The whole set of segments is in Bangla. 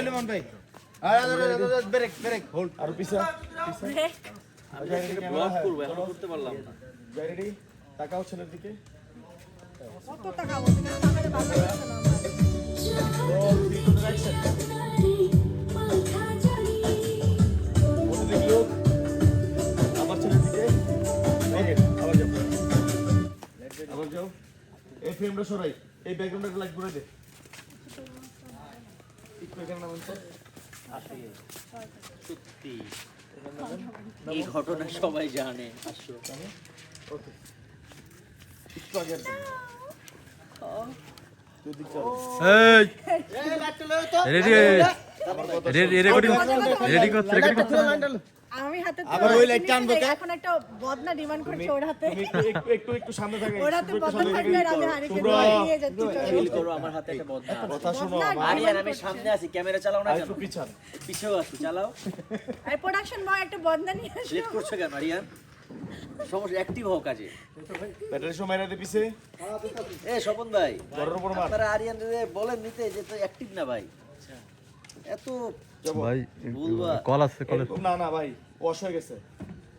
লিমন ভাই ব্রেক ব্রেক হোল্ড আর পিছে পিছে ব্লক করব এখন করতে পারলাম না রেডি তাকাও ছেলের দিকে কত টাকা বলতে ক্যামেরা ভালো লাগছে না আমার আমার ছেলের দিকে আবার যাও এই ফ্রেমটা সরাই এই ব্যাকগ্রাউন্ডটা লাইট করে দে একটু এখানে নামেন তো সত্যি এই ঘটনা সবাই জানে আসো ওকে একটু আগে যদি চল আমি হাতে আবার ওই লাইট টানবো কে এখন একটা বদনা ডিমান্ড করছে ওর হাতে একটু সামনে থাকে ওর হাতে বদনা থাকলে আমি হারিকে নিয়ে যাচ্ছি ফিল করো আমার হাতে একটা বদনা কথা শোনো আরিয়ান আমি সামনে আছি ক্যামেরা চালাও না কেন একটু পিছন পিছেও আছি চালাও এই প্রোডাকশন বয় একটা বদনা নিয়ে আসো লেট করছো কেন আরিয়ান সমস্যা অ্যাক্টিভ হও কাজে ব্যাটারি সময় রাতে পিছে এ স্বপন ভাই ঘরের উপর মার আপনারা আরিয়ান রে বলেন নিতে যে তো অ্যাক্টিভ না ভাই এত ভাই বলবা কল আছে কল না না ভাই ওয়াশ হয়ে গেছে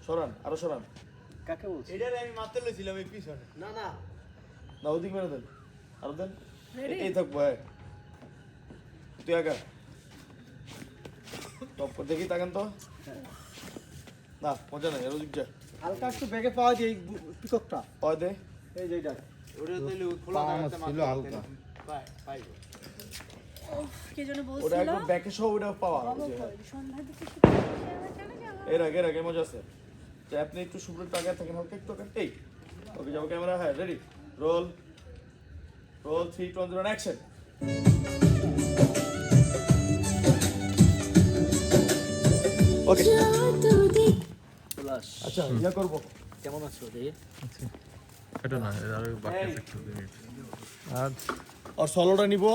সরান আরো সরান কাকে বলছিস এটারে আমি মারতে লইছিলাম এই পিছনে না না না ওদিক মেরে দেন আরো দেন এই থাকবো হ্যাঁ তুই আগা টপ করে দেখি তাকান তো না মজা নাই আর ওদিক যা হালকা একটু ব্যাগে পাওয়া যায় এই পিককটা পাওয়া দে এই যে এটা ওটা দিলে খোলা জায়গাতে ছিল হালকা পাইবো কে যেন ওটা বলছিল একদম ব্যাকে সব ওটা পাওয়া ওই যে, সন্ধ্যার দিকে চলে যাবো এর আগে মজা আছে যে আপনি একটু শুভ্র একটু আগে থাকেন হালকা একটু আগে এই ওকে যাবো ক্যামেরা হ্যাঁ ready roll roll 3 2 1 action okay plus আচ্ছা ইয়া করবো কেমন আছো রে এটা না আর বাকি আছে একটু মিনিট আর আর সলোটা নিবো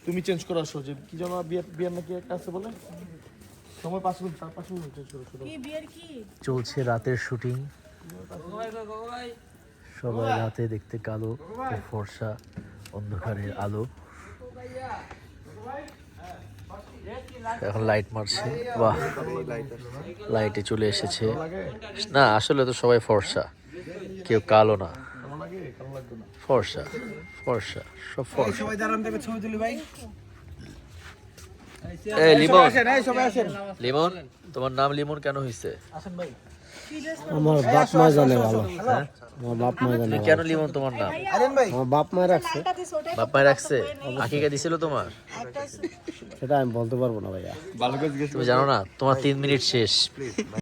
তুমি চেঞ্জ করে আসো যে কি যেন বিয়ার নাকি একটা আছে বলে সময় 5 মিনিট 5 মিনিট চেঞ্জ করে শুরু কি বিয়ের কি চলছে রাতের শুটিং সবাই রাতে দেখতে কালো ও ফর্সা অন্ধকারের আলো এখন লাইট মারছে বাহ লাইটে চলে এসেছে না আসলে তো সবাই ফর্সা কেউ কালো না ফর্সা ফর্সা সব ফর্সা সবাই দাঁড়ান থেকে ছবি তুলি ভাই এই লিমন এই সবাই আসেন লিমন তোমার নাম লিমন কেন হয়েছে আসেন ভাই আমার বাপ মা জানে ভালো আমার বাপ মা জানে তুমি কেন লিমন তোমার নাম আরেন ভাই আমার বাপ মা রাখছে লালটাতে সোটাই বাপ মায়ের রাখছে আকিকা দিছিল তোমার একটা সেটা আমি বলতে পারবো না ভাইয়া তুমি জানো না তোমার 3 মিনিট শেষ